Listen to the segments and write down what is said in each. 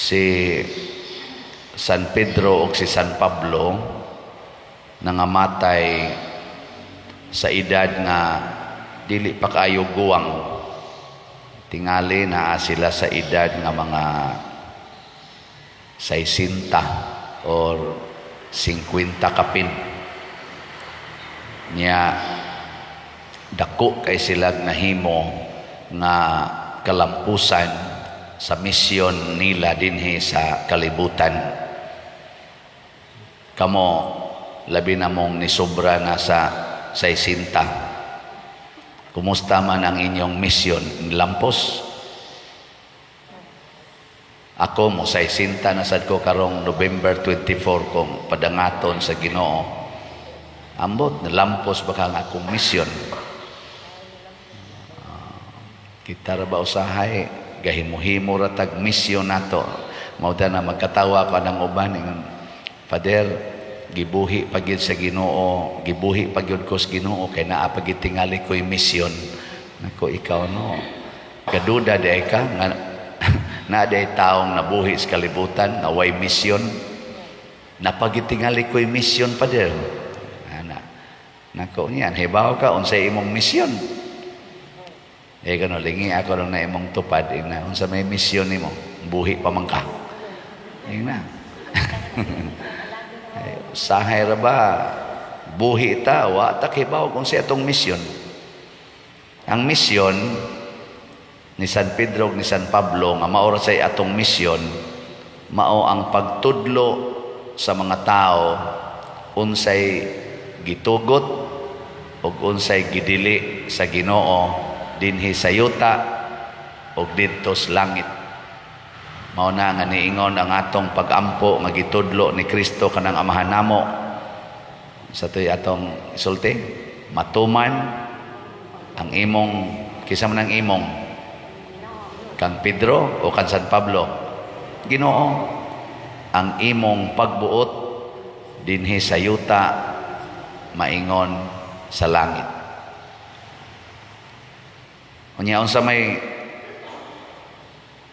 si San Pedro o si San Pablo nangamatay sa edad nga dili pa kaayo guwang, tingali na sila sa edad nga mga 60 or 50 kapin niya. Dako kay sila nahimo nga kalampusan sa misyon nila dinhi sa kalibutan. Kamo labi na mong nisobra na sa 60. Kumusta man ang inyong misyon? Lampos? Ako mo 60 na sad ko karong November 24 kong padangaton sa Ginoo. Ambot nalampos ba ka nga akong misyon? Kita ra ba usahay gahimo-himo ra tag misyon nato. Mao na magkatawa pa ng uban ingon, Father, gibuhi pagyud sa Ginoo, gibuhi pagyud ko sa Ginoo kay naa pagyud tingali ko'y misyon. Nako ikaw no. Kaduda di ka nga na day taong nabuhi sa kalibutan na way misyon. Napagyud tingali ko'y misyon, Father. Ana. Nako niyan, hibaw ka unsay imong misyon? Kano lingi ako nung na imong tupad na unsa may misyon nimo, buhi pa man ka. Na. Sahay ra ba buhi ta wa ta kibaw kung sa atong misyon. Ang misyon ni San Pedro ni San Pablo nga mao ra say atong misyon, mao ang pagtudlo sa mga tao unsay gitugot ug unsay gidili sa Ginoo dinhi sa yuta ug didto sa langit. Mao na nga niingon ang atong pag-ampo nga gitudlo ni Kristo kanang amahan namo. Sa toy atong isulti, matuman ang imong kisa man ang imong kang Pedro o kang San Pablo. Ginoo, ang imong pagbuot dinhi sa yuta maingon sa langit. Unya unsa may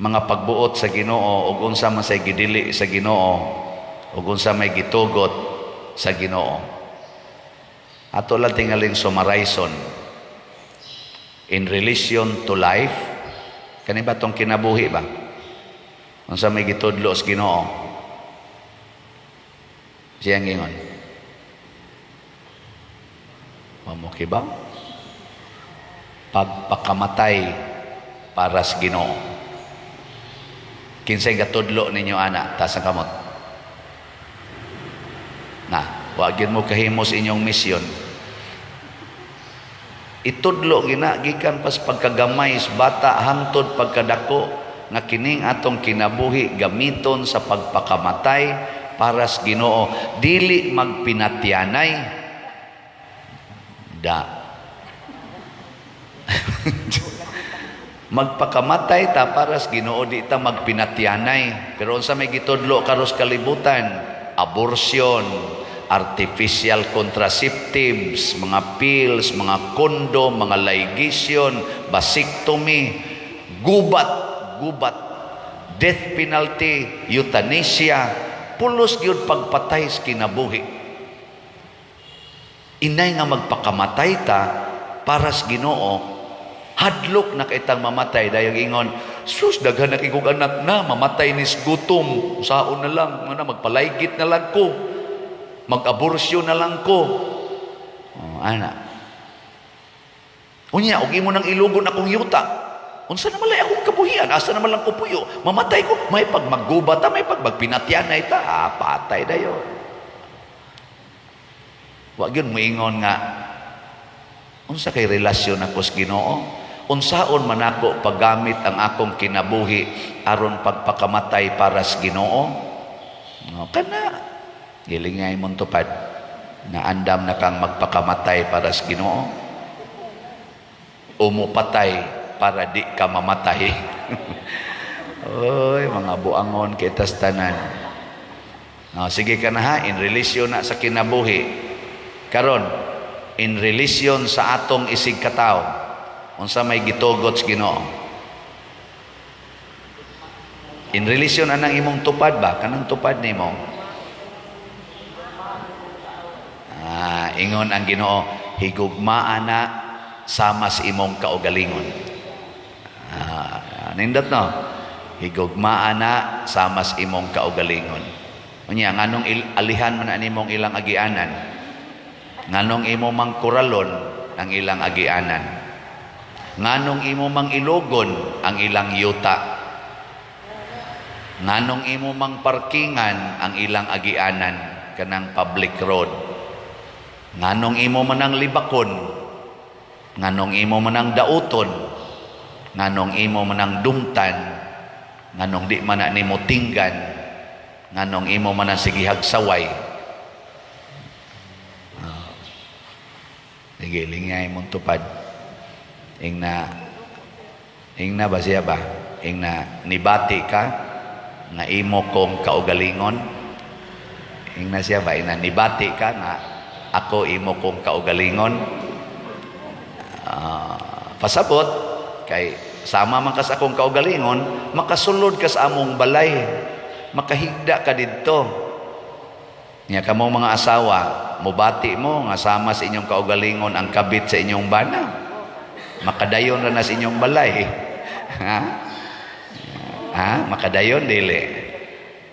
mga pagbuot sa Ginoo ug unsa man say gidili sa Ginoo ug unsa may gitugot sa Ginoo. Ato lang tingaling summarizon in relation to life. Kani ba tong kinabuhi ba? Unsa may gitudlo sa Ginoo? Siyang ingon. Mamuki ba? Pagpakamatay para sa Ginoo. Kinsay gatudlo ninyo ana ta sa kamot? Na, wa gyud mo kahimos inyong misyon. Itudlo gina gikan pas pagkagamay sa bata hangtod pagkadako nga kining atong kinabuhi gamiton sa pagpakamatay para sa Ginoo, dili magpinatyanay da magpakamatay ta para sa Ginoo, di ta magpinatyanay. Pero unsa may gitudlo karos kalibutan? Abortion, artificial contraceptives, mga pills, mga kondom, mga ligation, vasectomy, gubat, death penalty, euthanasia, pulos gyud pagpatay sa kinabuhi. Inay nga magpakamatay ta para sa Ginoo, hadlok na kaitang mamatay dayang ingon, sus daghan na kikog anak na mamatay ni gutom, saon na lang na magpalaygit na lang ko, mag-aborsyon na lang ko. Ana unya og imo nang ilugon akong yuta, unsa naman lay akong kabuhian, asa naman lang ko puyo, mamatay ko, may pag maggubat ta, may pag magpinatyanay ta, patay dayon. Wa gyud moingon nga unsa kay relasyon ako sa Ginoo, unsaon man ako paggamit ang akong kinabuhi aron pagpakamatay para sa Ginoo. No, kana gilingay mong tupad na andam na kang magpakamatay para sa Ginoo, umupatay para di ka mamatay. Oy, mga buangon kita sa tanan. No, sige ka na ha, in relasyon na sa kinabuhi. Karon, in relasyon sa atong isig katawo, unsa may gitugot sa Ginoo? In relation anang imong tupad ba? Kanang tupad nimo. Ingon ang Ginoo, higugmaan na sama sa imong kaugalingon. Nindot no? Higugmaan na sama sa imong kaugalingon. Unya, nganong alihan man ang imong ilang agianan? Nganong imo mang kuralon ang ilang agianan? Nganong imo mang ilugon ang ilang yuta? Nganong imo mang parkingan ang ilang agianan kanang public road? Nganong imo manang libakon? Nganong imo manang dauton? Nganong imo manang dumtan? Nganong di man na nimo tinggan? Nganong imo manang sige hagsaway? Sige, lingay mong tupad. Ingna ba siya ba? Ingna nibati ka nga imo kong kaugalingon? Ingna siya ba? Ingna nibati ka nga ako imo kong kaugalingon? Pasabot kay sama man ka sa akong kaugalingon, makasulod ka sa among balay, makahigda ka didto. Nya kamo mga asawa, mubati mo nga sama sa inyong kaugalingon ang kabit sa inyong bana, makadayon ra na sa inyong balay. Makadayon dili.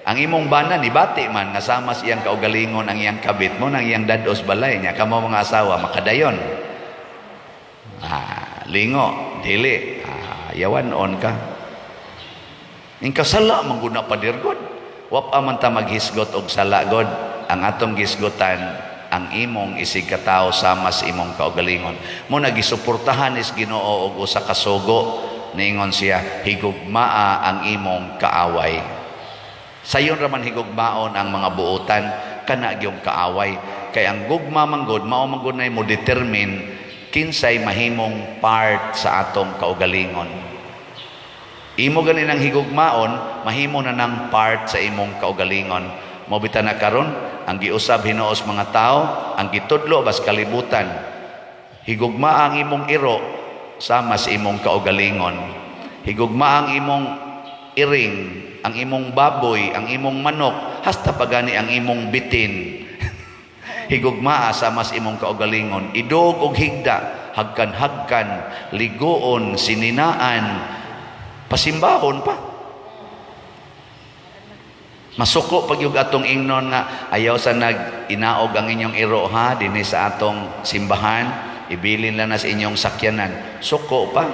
Ang imong bana ni bati man nga sama sa iyang kaugalingon ang iyang kabit mo nang iyang dados balay niya, kamo mga asawa makadayon. Lingo dili. Yawan on ka. Ing kasala man gud na padirgod. Wa pa man ta maghisgot og sala god. Ang atong gisgotan ang imong isig katawo sama sa imong kaugalingon. Mo nagisuportahan is Ginoo og usa ka sugo, niingon siya, higugmaa ang imong kaaway. Sayon ra man higugmaon ang mga buotan kana gyung kaaway. Kay ang gugma man gud mao man gud nay mo determine kinsay mahimong part sa atong kaugalingon. Imo ganin ang higugmaon, mahimo na ng part sa imong kaugalingon. Mobita na karon ang giusab hinuos mga tao, ang gitudlo bas kalibutan. Higugma ang imong iro sama sa imong kaugalingon. Higugma ang imong iring, ang imong baboy, ang imong manok, hasta pagani ang imong bitin. Higugmaa sama sa imong kaugalingon. Idog og higda, hagkan-hagkan, ligoon, sininaan, pasimbahon pa. Masuko pag yung atong ingnon nga ayaw sa nag-inaog ang inyong iro ha dinhi sa atong simbahan, ibilin lang na sa inyong sakyanan. Suko pa.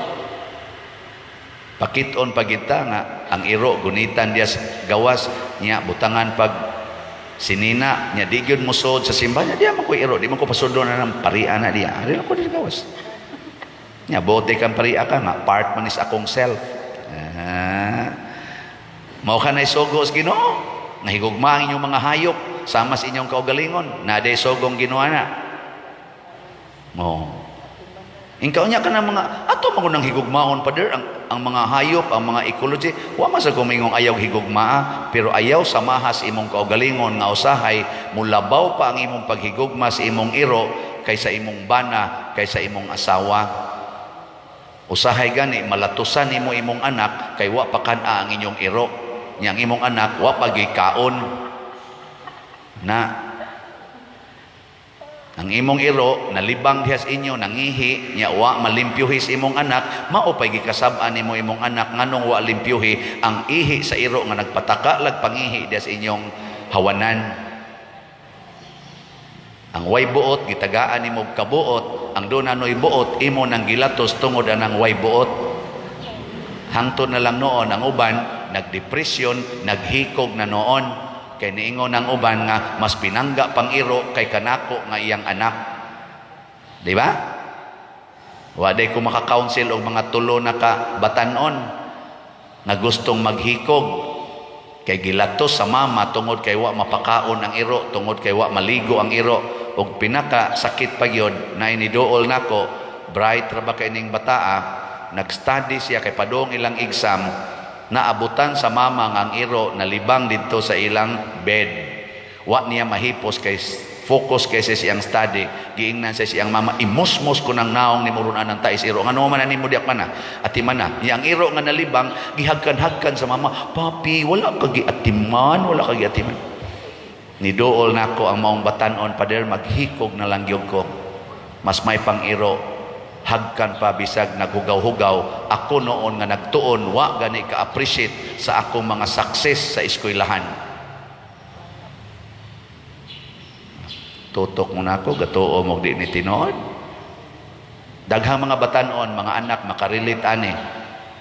Pakiton pag kita nga ang iro gunitan diya gawas niya butangan pag sinina niya di gyud musod sa simbahan niya, di man ko iro, di man ko pasudon na ng paria na diya. Ari ako di gawas. Niya bote kang paria ka nga part man is akong self. Mao ka na isugos Ginoo. Nahigugma ang inyong mga hayop sama sa inyong kaugalingon. Naday sogong Ginoo na. Mo. Ingkaw niya ka na mga ato mga nang higugmaon pa der ang mga hayop, ang mga ecology. Wa man sa kumingong ayaw higugmaa, pero ayaw samahas imong kaugalingon nga usahay mulabaw pa ang imong paghigugma sa imong iro kaysa imong bana, kaysa imong asawa. Usahay gani malatusan nimo imong anak kay wa pa kana ang inyong iro. Yang imong anak wa pa gikaon na ang imong iro nalibang diha sa inyo nangihi nya wa malimpyuhi sa imong anak, mao pay gikasab-an nimo imong anak nganong wa limpyuhi ang ihi sa iro nga nagpataka lag pangihi diha sa inyong hawanan. Ang way buot gitagaan nimo kabuot, ang dunanoy buot imo nang gilatos tungod anang way buot. Hangtod na lang noon ang uban nagdepresyon, naghikog na noon. Kay niingon ang uban nga mas pinangga pang iro kay kanako nga iyang anak. Di ba? Waday ko maka-counsel og mga tulo na ka batanon nga gustong maghikog kay gilatos sa mama tungod kay wa mapakaon ang iro, tungod kay wa maligo ang iro, og pinaka sakit pa gyud na iniduol nako, bright ra ba kay ning bataa, nag-study siya kay padong ilang exam, naabutan sa mama nga ang iro nalibang dito sa ilang bed. Wa niya mahipos kay focus kay sa siyang study. Giingnan sa siyang mama, imusmos ko ng naong ni murunan ng tais iro. Nga naman ni mo diak man na, atiman na. Yang iro nga nalibang, gihagkan-hagkan sa mama, papi, wala ka giatiman, wala ka giatiman. Nidool na ako ang maong batanon, pader, maghikog na lang yun ko. Mas may pang iro, hagkan pa bisag naghugaw-hugaw. Ako noon nga nagtuon, wa gani ka-appreciate sa akong mga success sa eskwelahan. Tutok mo na ako, gatuo mo di ni tinuod. Daghang mga batanon, mga anak, makarelate ani.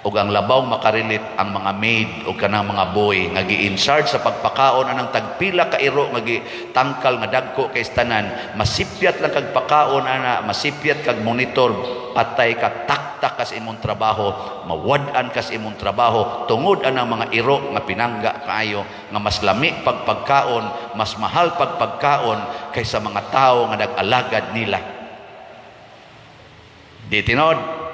O ang labaw makarelate ang mga maid o kanang mga boy nga gi-in-charge sa pagpakaon anang tagpila ka iro nga tangkal nga dagko kay tanan, masipyat lang kag pakaon ana, masipyat kag monitor, patay ka, taktak kas imong trabaho, mawad-an kas imong trabaho, tungod anang mga iro nga pinangga kaayo nga mas lami pagpagkaon, mas mahal pagpagkaon kaysa mga tao nga nag-alagad nila. Di tinod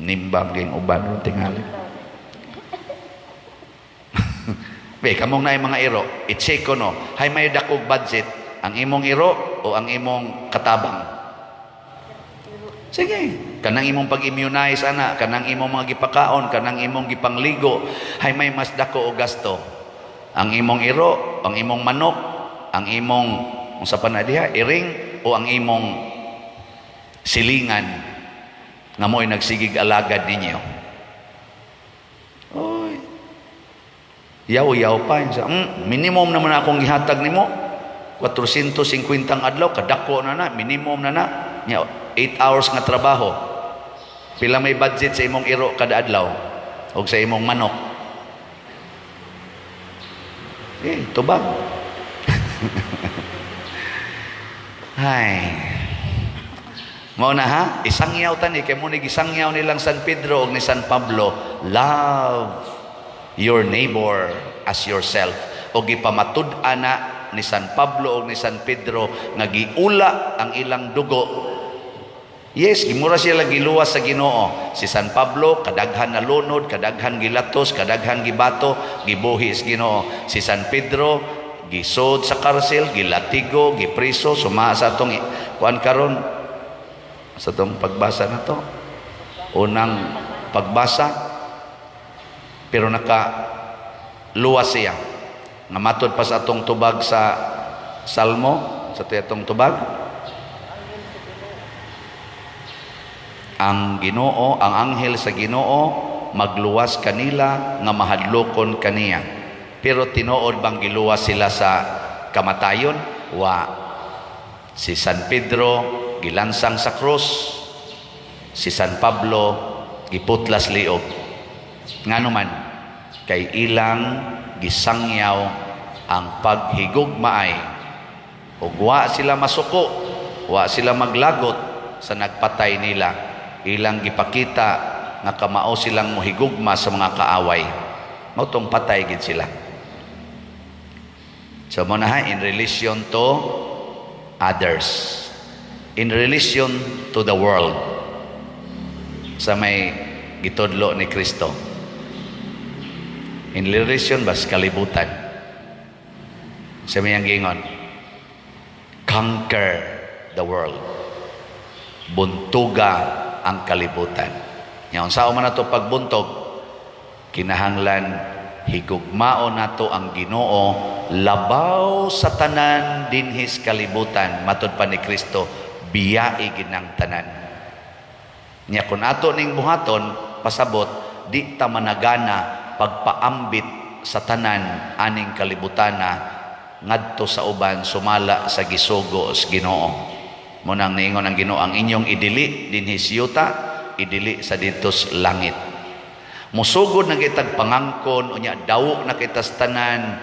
nimbang ging uban ron tingali. Be, kamong na yung mga iro, i-check ko no, hay may dakog budget, ang imong iro o ang imong katabang? Sige, kanang imong pag-immunize ana, kanang imong mga gipakaon, kanang imong gipangligo, hay may mas dako o gasto. Ang imong iro, ang imong manok, ang imong, unsa pa na diha, iring, o ang imong silingan, nga mo'y nagsigig alagad ninyo. Oy, yaw-yaw pa. Minimum naman akong gihatag nimo. 450 ang adlaw, kadako na na, minimum na na. 8 hours nga trabaho. Pila may budget sa imong iro kada adlaw o sa imong manok? Tubag. Hay. Mao na ha, isangyaw tani kay mo ni gisangyaw nilang San Pedro ug ni San Pablo, love your neighbor as yourself. O gipamatud-an na ni San Pablo ug ni San Pedro nga giula ang ilang dugo. Yes, gimura sila giluwas sa Ginoo. Si San Pablo kadaghan na lunod, kadaghan gilatos, kadaghan gibato, gibuhi sa Ginoo. Si San Pedro gisod sa karsel, gilatigo, gipriso, suma sa atong kuan karon sa itong pagbasa na to, unang pagbasa, pero nakaluwas siya. Namatod pa sa atong tubag sa Salmo, sa itong tubag. Ang Ginoo, ang anghel sa Ginoo, magluwas kanila, nga mahadlokon kaniya. Pero tinuod bang giluwas sila sa kamatayon? Wa. Si San Pedro, gilansang sa krus. Si San Pablo giputlas liog. Ngano man kay ilang gisangyaw ang paghigugmaay ug wa sila masuko, wa sila maglagot sa nagpatay nila. Ilang gipakita nga kamao silang mohigugma sa mga kaaway. Mao tong patay gid sila. So mo na in relation to others, in relation to the world, sa may gitudlo ni Kristo, in relation bas kalibutan, sa may ang gingon, conquer the world, buntuga ang kalibutan. Ngayon sao man nato pagbuntog, kinahanglan higugmao nato ang Ginoo labaw sa tanan dinhis kalibutan. Matud pa ni Kristo, biyai ginang tanan niya. Kung ato ning buhaton pasabot, di ta managana pagpaambit sa tanan aning kalibutana ngadto sa uban sumala sa gisugo sa Ginoo. Munang niingon ang Ginoo, ang inyong idili dinhis yuta, idili sa ditos langit. Musugod na kitag pangangkon, unya dawo na kitas tanan,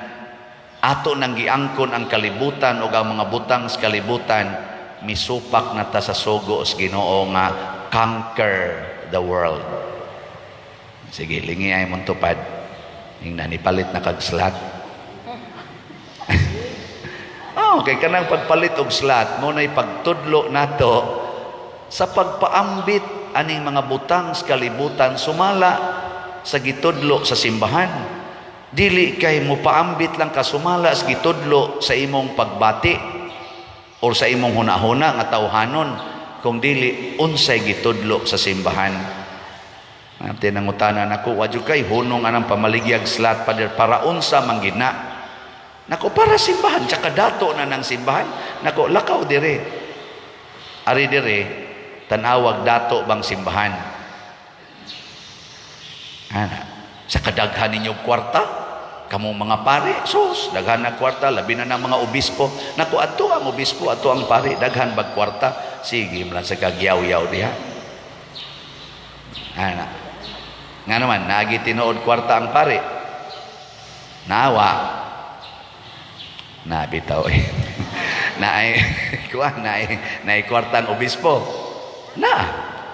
ato nang giangkon ang kalibutan o ang mga butang sa kalibutan, misupak na ta sa sugo sa Ginoo nga conquer the world. Sige, lingi ay mong tupad. Yung nanipalit na kag slat. Kay kanang pagpalit og slat, mo na'y pagtudlo nato sa pagpaambit aning mga butang sa kalibutan sumala sa gitudlo sa simbahan. Dili kay mo paambit lang kasumala sa gitudlo sa imong pagbati o sa imong hunahuna nga tawhanon, kung dili unsay gitudlo sa simbahan. Tinangutanan ako, wadyo kay hunong anang pamaligyag slat pader para unsa manggina. Nako, para simbahan, tsaka dato na ng simbahan. Nako, lakaw dire. Ari dire, tanawag dato bang simbahan. Sa kadaghan ninyong kwarta, kamong mga pare, sus, daghan na kwarta, labi na ng mga obispo. Naku, ato ang obispo, ato ang pare, daghan bag kwarta. Sige, mula sa kagyaw-yaw diha. Nga naman, nagi tinuod kwarta ang pare. Nawa. Nabitaw eh. Naay kwarta ang obispo.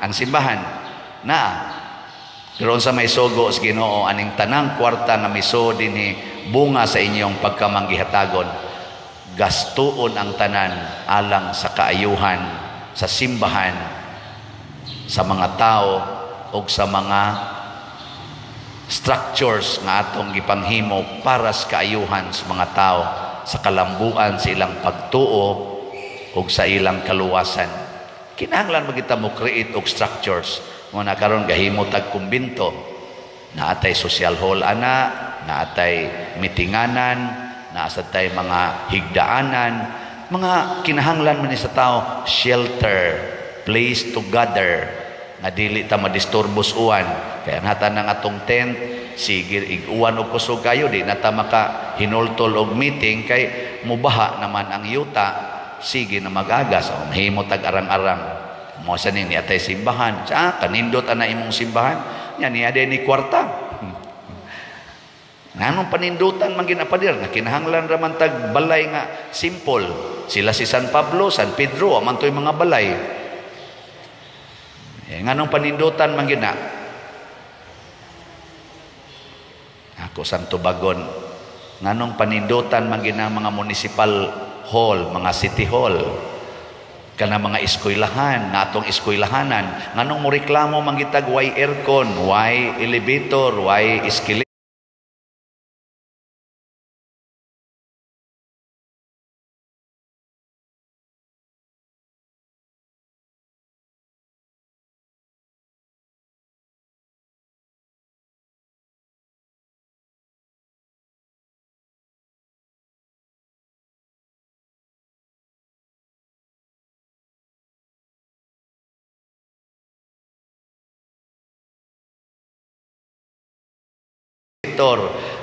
Ang simbahan. Pero sa may sogo sa Ginoo, aning tanang kwarta nga miso dinhi bunga sa inyong pagkamanggihatagon, gastuon ang tanan alang sa kaayuhan, sa simbahan, sa mga tao o sa mga structures nga atong gipanghimo para sa kaayuhan sa mga tao, sa kalambuan sa ilang pagtuo o sa ilang kaluwasan. Kinahanglan magita mo create og structures. Muna karon gahimo tag kumbinto, naatay social hall naatay mitinganan, naasatay mga higdaanan, mga kinahanglan man sa tao, shelter, place to gather, nga dili ta madisturbos uwan. Kaya natan ng atong tent, sige iguan og kusog kayo, di na ta maka hinultol og meeting kay mubaha naman ang yuta, sige na magagas, mahimo tag arang-arang. Mo sa ni atay simbahan, kanindot ana imong simbahan, nya ni ade ni kwarta. Nganong panindutan man ginapadir nga kinahanglan ra man tag balay nga simple. Sila si San Pablo, San Pedro, aman toy mga balay. Nganong panindutan man gina? Ako Santo Bagon, nganong panindutan man gina mga municipal hall, mga city hall? Kana mga eskwelahan, natong eskwelahanan, nganong mo reklamo mangitag why aircon, why elevator, why escalator?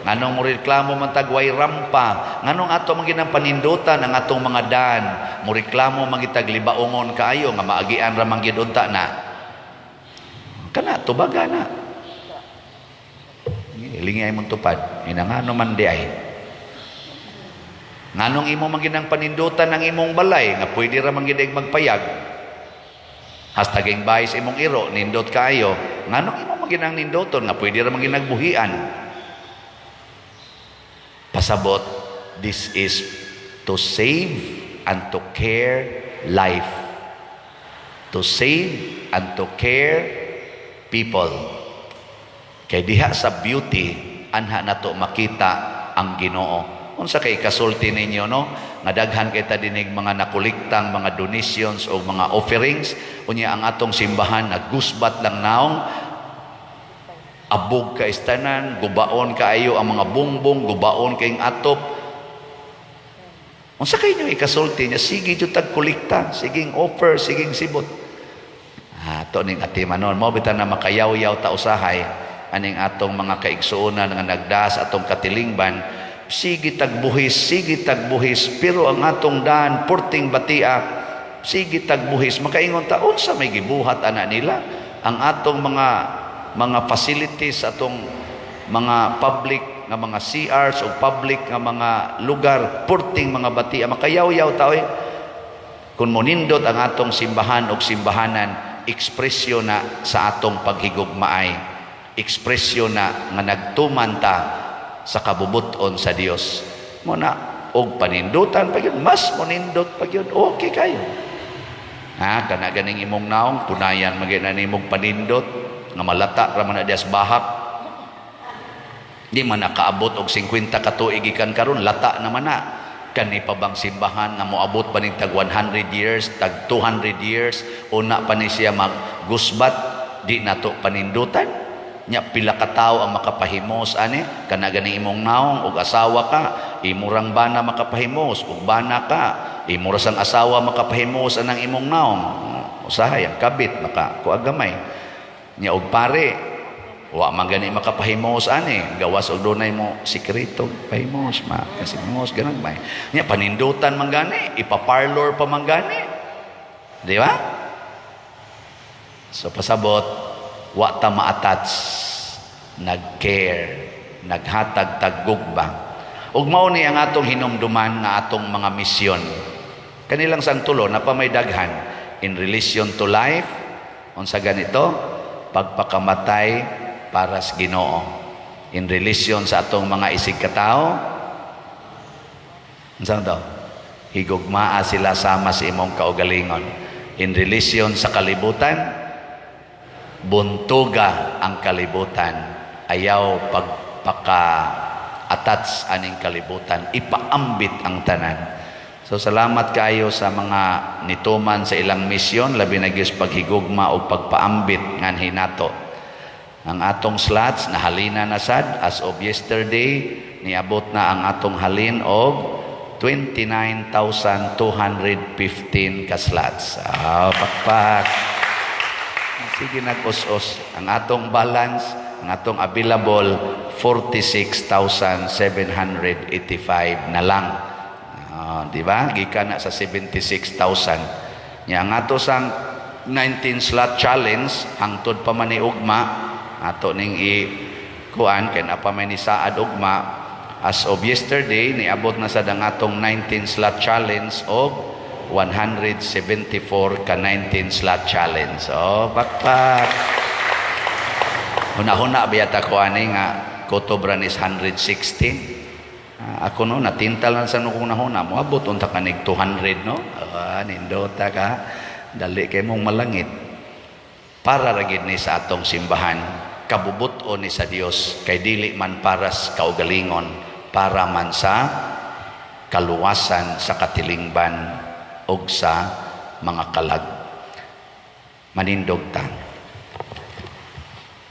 Nganong mo reklamo man tagway rampa, nganong ato man ginang panindutan ang atong mga daan, mo reklamo man gitag libaongon kaayo nga maagian ra man gid unta na. Kana tubaga na. Ilingay mong tupad, inangano man di ay. Nganong imo man ginang panindutan ang imong balay nga pwede ra man gid magpayag. Hastaging bayis imong iro nindot kaayo, nganong imo man ginang nindoton nga pwede ra man gid nagbuhian. Pasabot, this is to save and to care life. To save and to care people. Kay diha sa beauty, anha na to makita ang Ginoo. Unsa kay kasulti ninyo, no? Nga daghan kay ta dinig mga nakuliktang mga donations o mga offerings, unya ang atong simbahan nagusbat lang naong abog ka istanan, gubaon kaayo ang mga bungbong, gubaon kayong atop. Unsa kayo yung ikasulti niya, sige yung tagkulikta, siging offer, siging sibot. Ito ning atimanon, mo bitan na makayaw-yaw ta usahay, aning atong mga kaigsuonan nga nagdas atong katilingban, sige tagbuhis, pero ang atong daan, purting batia, sige tagbuhis, makaingon ta, unsa may gibuhat ana nila, ang atong mga facilities atong mga public nga mga CRs o public nga mga lugar, purting mga batia, makayaw-yaw tao kung monindot ang atong simbahan o simbahanan, ekspresyon na sa atong paghigugmaay, ekspresyon na nga nagtumanta sa kabubuton sa Dios. Muna og panindutan pag yun, mas monindot pag yun, okay kayo. Kana ganing imong naong punayan magina nimong panindot nga malata ra man dias bahak. Di man nakaabot og 50 ka tuig ikan karon, lata naman na. Kani pa bang simbahan nga moabot pa ning tag 100 years, tag 200 years, una pa ni siya maggusbat, di nato panindutan. Nya pila ka tawo ang makapahimos ani, kana gani imong naong og asawa ka, imurang bana makapahimos, ug bana ka, imura sang asawa makapahimos anang imong naong. Usahay ang kabit maka kuagamay. Nya og pare, wa man gani makapahimos ani, gawas og dunay mo sikreto pahimos kasi himos ganagmay. Nya panindutan man gani, ipa-parlor pa man gani. Di ba? So pasabot, wa ta ma-attach, nag-care, naghatag taggugba. Ug mao ni ang atong hinumduman nga atong mga misyon. Kanilang sang tulo na pa may daghan in relation to life, unsa ganito, pagpakamatay para sa Ginoo. In relation sa atong mga isig katao, unsa daw? Higugmaa sila sama sa imong kaugalingon. In relation sa kalibutan, buntuga ang kalibutan. Ayaw pagpaka-attach aning kalibutan. Ipaambit ang tanan. So salamat kayo sa mga nituman sa ilang misyon, labi na gyud paghigugma o pagpaambit ngan hinato. Ang atong slots nahalina na sad as of yesterday, niabot na ang atong halin og 29,215 ka slots. Pakpak. Sige nag-us-us. Ang atong balance, ang atong available 46,785 na lang. Di ba? Gikan na sa 76,000. Nya ang ato sang 19 slot challenge hangtod pa man ni ugma ato ning kuan kay apa may ni saad ugma as of yesterday niabot na sa dang atong 19 slot challenge og 174 ka 19 slot challenge. So pakpak. Huna-huna biyata ko ani nga kotobran is 116. Ako no natintal na sa nung huna moabot unta kanig 200 no. Nindota ka dali kay mong malangit. Para ra gid ni sa atong simbahan, kabubuton ni sa Dios kay dili man para sa kaugalingon, para man sa kaluwasan sa katilingban og sa mga kalag. Manindog ta.